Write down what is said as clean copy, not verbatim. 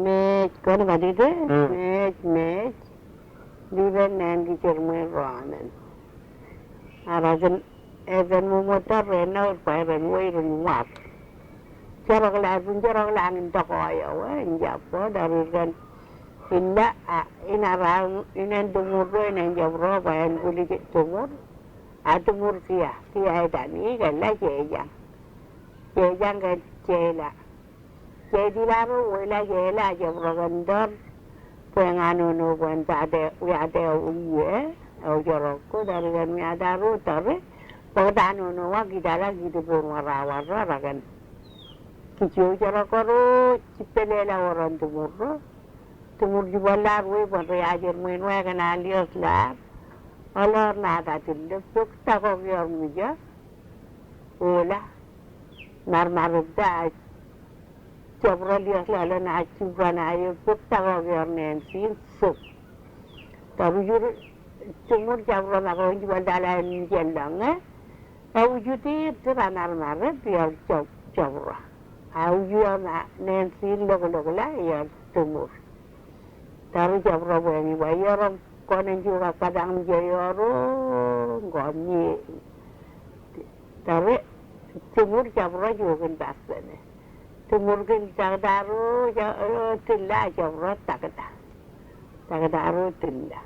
Mej, kono kadide? Mej. Liben nan ki cermen roanen. Arajan even mumotor rena pairen wairen mat. Jarang lain jarang langin tokoyo, japo dari kan inda inarang inen tumur inen jabro payan kulit tumur. Tumur kia itu ni kan lah jejang kan jela. Jadi lalu wala jela jabro kantor penganu nu pun ada uye, jorokku dari kan ada rutor. Penganu nu kita lagi di purwarawar kan. Kicau jorokku cipelela orang tumur juga lalu pun reajer menua kan alias lah. Alor nada tille pukta ko yor muja ola nar da jabro lias la na chubana yo pukta ko yor nen sin sup tabu jur tumur jabro na ko jiba dala ni jendang au juti tiranar mare biar jabro au ju na nen sin lo la ya tumur tabu jabro bo ni bayorom konen juga kadang jayoro ngoni tapi timur jabro juga kentas ne timur kentas daru tilla jabro takda takdaru tilla